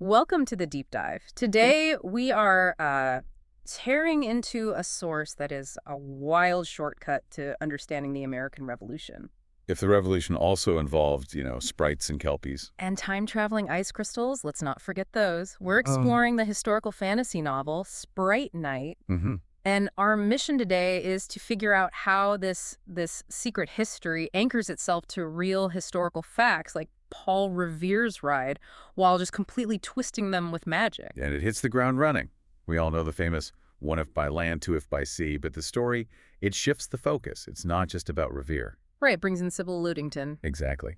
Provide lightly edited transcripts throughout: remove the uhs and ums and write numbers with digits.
Welcome to the deep dive. Today we are tearing into a source that is a wild shortcut to understanding the American Revolution. If the revolution also involved, sprites and kelpies. And time-traveling ice crystals, let's not forget those. We're Oh. exploring the historical fantasy novel Sprite Night, hmm and our mission today is to figure out how this secret history anchors itself to real historical facts like Paul Revere's ride, while just completely twisting them with magic. And it hits the ground running. We all know the famous one if by land, two if by sea, but the story, it shifts the focus. It's not just about Revere. Right, it brings in Sybil Ludington. Exactly.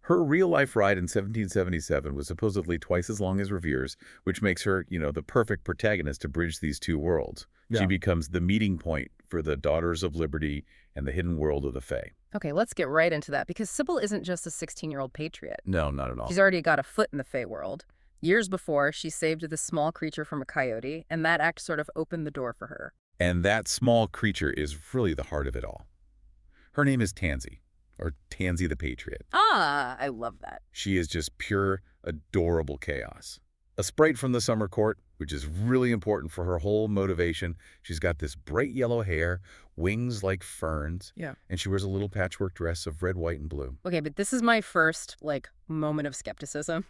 Her real-life ride in 1777 was supposedly twice as long as Revere's, which makes her, the perfect protagonist to bridge these two worlds. She Yeah. becomes the meeting point for the Daughters of Liberty and the hidden world of the Fae. Okay, let's get right into that, because Sybil isn't just a 16-year-old patriot. No, not at all. She's already got a foot in the Fae world. Years before, she saved this small creature from a coyote, and that act sort of opened the door for her. And that small creature is really the heart of it all. Her name is Tansy, or Tansy the Patriot. Ah, I love that. She is just pure, adorable chaos. A sprite from the summer court, which is really important for her whole motivation. She's got this bright yellow hair, wings like ferns, Yeah. and she wears a little patchwork dress of red, white, and blue. Okay, but this is my first, moment of skepticism.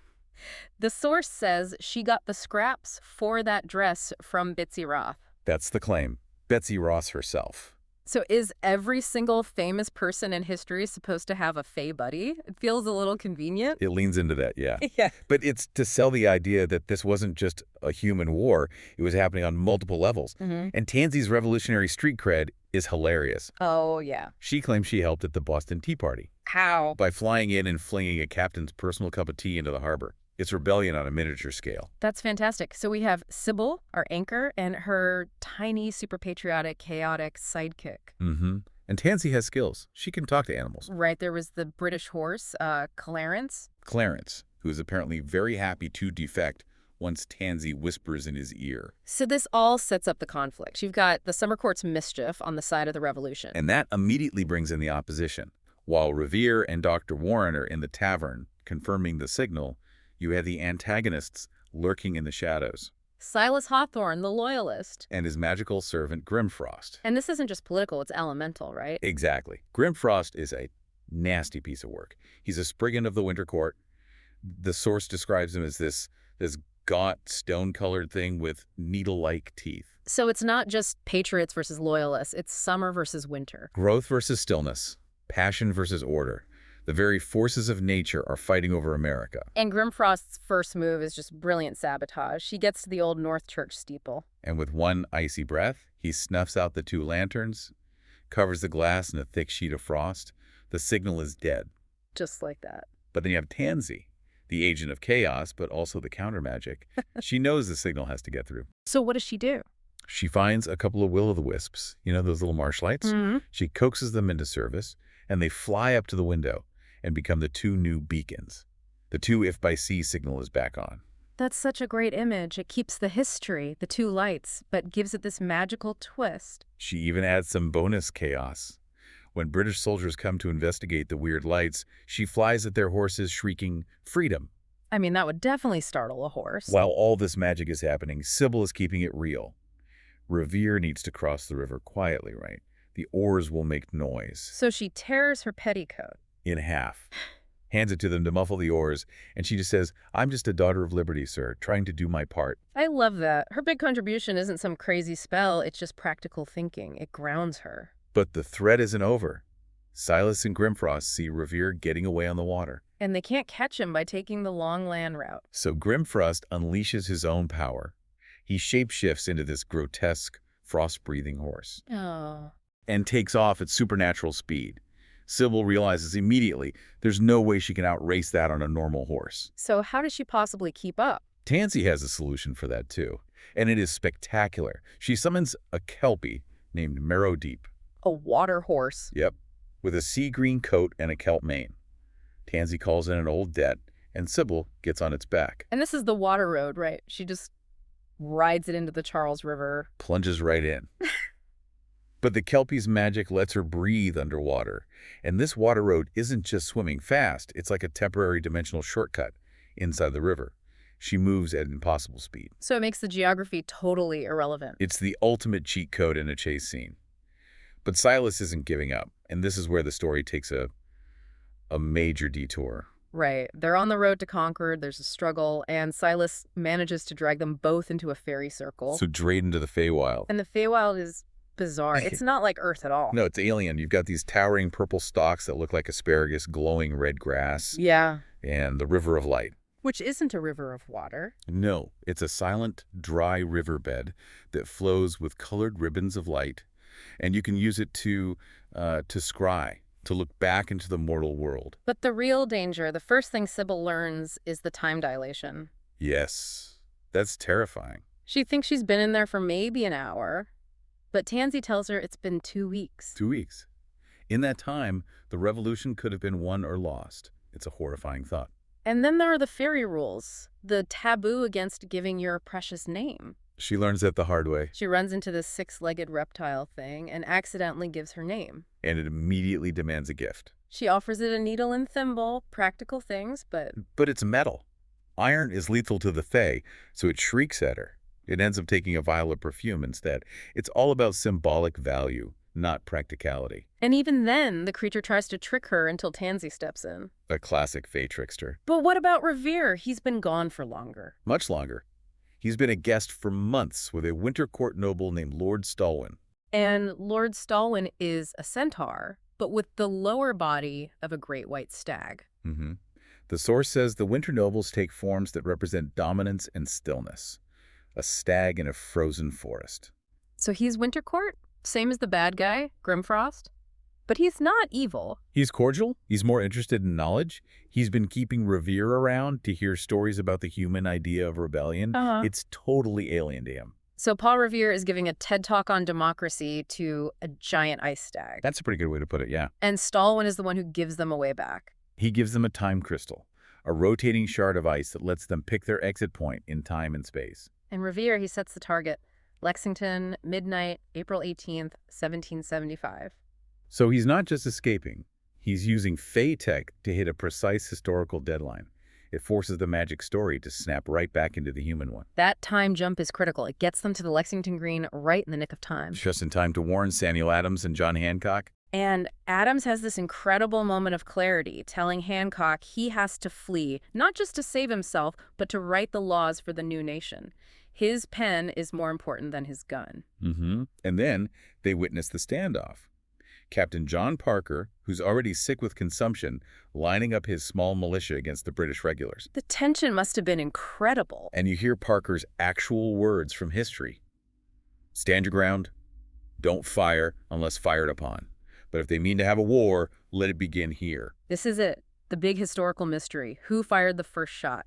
The source says she got the scraps for that dress from Bitsy Roth. That's the claim. Betsy Ross herself. So is every single famous person in history supposed to have a Fae buddy? It feels a little convenient. It leans into that, yeah. Yeah. But it's to sell the idea that this wasn't just a human war. It was happening on multiple levels. And Tansy's revolutionary street cred is hilarious. Oh, yeah. She claims she helped at the Boston Tea Party How? by flying in and flinging a captain's personal cup of tea into the harbor. It's rebellion on a miniature scale. That's fantastic. So we have Sybil, our anchor, and her tiny, super patriotic, chaotic sidekick. And Tansy has skills. She can talk to animals. Right, there was the British horse, Clarence. Clarence, who is apparently very happy to defect once Tansy whispers in his ear. So this all sets up the conflict. You've got the summer court's mischief on the side of the revolution. And that immediately brings in the opposition. While Revere and Dr. Warren are in the tavern confirming the signal, you have the antagonists lurking in the shadows, Silas Hawthorne, the loyalist. and his magical servant Grimfrost. And this isn't just political, it's elemental, right? Exactly. Grimfrost is a nasty piece of work. He's a Spriggan of the Winter Court. The source describes him as this gaunt, stone-colored thing with needle-like teeth. So it's not just patriots versus loyalists, it's summer versus winter. Growth versus stillness. Passion versus order. The very forces of nature are fighting over America. And Grimfrost's first move is just brilliant sabotage. She gets to the old North Church steeple. And with one icy breath, he snuffs out the two lanterns, covers the glass in a thick sheet of frost. The signal is dead. Just like that. But then you have Tansy, the agent of chaos, but also the counter magic. She knows the signal has to get through. So what does she do? She finds a couple of will-o'-the-wisps, those little marsh lights? She coaxes them into service, and they fly up to the window and become the two new beacons. The two if by sea signal is back on. That's such a great image. It keeps the history, the two lights, but gives it this magical twist. She even adds some bonus chaos. When British soldiers come to investigate the weird lights, she flies at their horses shrieking, "Freedom!" I mean, that would definitely startle a horse. While all this magic is happening, Sybil is keeping it real. Revere needs to cross the river quietly, right? The oars will make noise. So she tears her petticoat. In half. Hands it to them to muffle the oars, and she just says, "I'm just a daughter of liberty, sir, trying to do my part." I love that. Her big contribution isn't some crazy spell, it's just practical thinking. It grounds her. But the threat isn't over. Silas and Grimfrost see Revere getting away on the water. And they can't catch him by taking the long land route. So Grimfrost unleashes his own power. He shapeshifts into this grotesque, frost-breathing horse Oh. and takes off at supernatural speed. Sybil realizes immediately there's no way she can outrace that on a normal horse. So how does she possibly keep up? Tansy has a solution for that too, and it is spectacular. She summons a kelpie named Marrow Deep. A water horse. Yep, with a sea green coat and a kelp mane. Tansy calls in an old debt, and Sybil gets on its back. And this is the water road, right? She just rides it into the Charles River. Plunges right in. But the Kelpie's magic lets her breathe underwater. And this water road isn't just swimming fast, it's like a temporary dimensional shortcut inside the river. She moves at impossible speed. So it makes the geography totally irrelevant. It's the ultimate cheat code in a chase scene. But Silas isn't giving up, and this is where the story takes a major detour. Right. They're on the road to Concord, there's a struggle, and Silas manages to drag them both into a fairy circle. So straight into the Feywild. And the Feywild is bizarre. It's not like Earth at all. No, it's alien. You've got these towering purple stalks that look like asparagus, glowing red grass, Yeah. and the River of Light. Which isn't a river of water. No, it's a silent, dry riverbed that flows with colored ribbons of light, and you can use it to scry, to look back into the mortal world. But the real danger, the first thing Sybil learns, is the time dilation. Yes, that's terrifying. She thinks she's been in there for maybe an hour, but Tansy tells her it's been 2 weeks. 2 weeks. In that time, the revolution could have been won or lost. It's a horrifying thought. And then there are the fairy rules, the taboo against giving your precious name. She learns that the hard way, She runs into this 6-legged reptile thing and accidentally gives her name. and it immediately demands a gift. She offers it a needle and thimble, practical things, but But it's metal. Iron is lethal to the Fae, so it shrieks at her. It ends up taking a vial of perfume instead. It's all about symbolic value, not practicality. and even then, the creature tries to trick her until Tansy steps in. A classic Fae trickster. But what about Revere? He's been gone for longer. Much longer. He's been a guest for months with a winter court noble named Lord Stalwyn. And Lord Stalwyn is a centaur, but with the lower body of a great white stag. Mm-hmm. The source says the winter nobles take forms that represent dominance and stillness. A stag in a frozen forest. So he's Winter Court? Same as the bad guy, Grimfrost? But he's not evil. He's cordial. He's more interested in knowledge. He's been keeping Revere around to hear stories about the human idea of rebellion. It's totally alien to him. So Paul Revere is giving a TED Talk on democracy to a giant ice stag. That's a pretty good way to put it, yeah. And Stalwyn is the one who gives them a way back. He gives them a time crystal, a rotating shard of ice that lets them pick their exit point in time and space. And Revere, he sets the target. Lexington, midnight, April 18th, 1775. So he's not just escaping. He's using Fae tech to hit a precise historical deadline. It forces the magic story to snap right back into the human one. That time jump is critical. It gets them to the Lexington Green right in the nick of time. Just in time to warn Samuel Adams and John Hancock. And Adams has this incredible moment of clarity, telling Hancock he has to flee, not just to save himself, but to write the laws for the new nation. His pen is more important than his gun. And then they witness the standoff. Captain John Parker, who's already sick with consumption, lining up his small militia against the British regulars. The tension must have been incredible. And you hear Parker's actual words from history. Stand your ground. Don't fire unless fired upon. But if they mean to have a war, let it begin here. This is it, the big historical mystery. Who fired the first shot?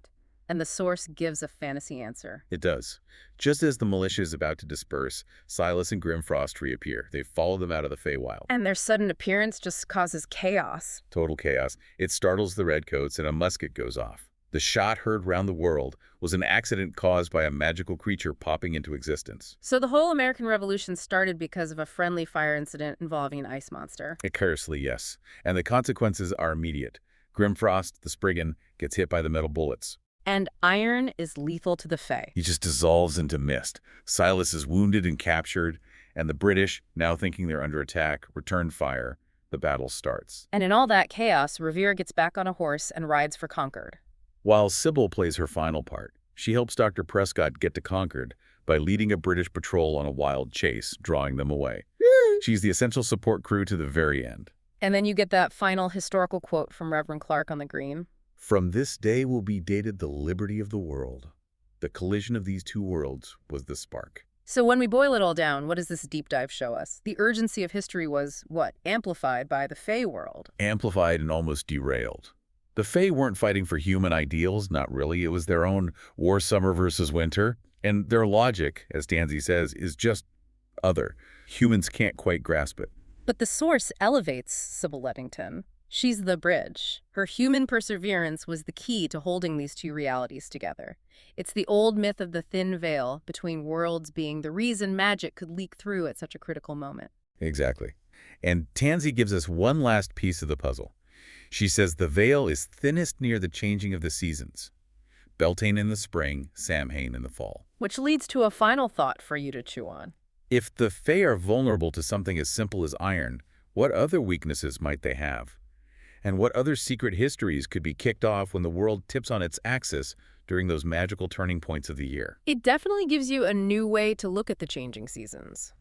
And the source gives a fantasy answer. It does. Just as the militia is about to disperse, Silas and Grimfrost reappear. They follow them out of the Feywild. And their sudden appearance just causes chaos. Total chaos. It startles the redcoats and a musket goes off. The shot heard round the world was an accident caused by a magical creature popping into existence. So the whole American Revolution started because of a friendly fire incident involving an ice monster. Icariously, yes. And the consequences are immediate. Grimfrost, the Spriggan, gets hit by the metal bullets. And iron is lethal to the Fae. He just dissolves into mist. Silas is wounded and captured, and the British, now thinking they're under attack, return fire. The battle starts. And in all that chaos, Revere gets back on a horse and rides for Concord. While Sybil plays her final part, she helps Dr. Prescott get to Concord by leading a British patrol on a wild chase, drawing them away. She's the essential support crew to the very end. And then you get that final historical quote from Reverend Clark on the green. From this day will be dated the liberty of the world. The collision of these two worlds was the spark. So when we boil it all down, what does this deep dive show us? The urgency of history was, what, amplified by the Fae world. Amplified and almost derailed. The Fae weren't fighting for human ideals, not really. It was their own war summer versus winter. And their logic, as Tansy says, is just other. Humans can't quite grasp it. But the source elevates Sybil Lettington. She's the bridge. Her human perseverance was the key to holding these two realities together. It's the old myth of the thin veil between worlds being the reason magic could leak through at such a critical moment. Exactly. And Tansy gives us one last piece of the puzzle. She says the veil is thinnest near the changing of the seasons. Beltane in the spring, Samhain in the fall. Which leads to a final thought for you to chew on. If the Fae are vulnerable to something as simple as iron, what other weaknesses might they have? And what other secret histories could be kicked off when the world tips on its axis during those magical turning points of the year? It definitely gives you a new way to look at the changing seasons.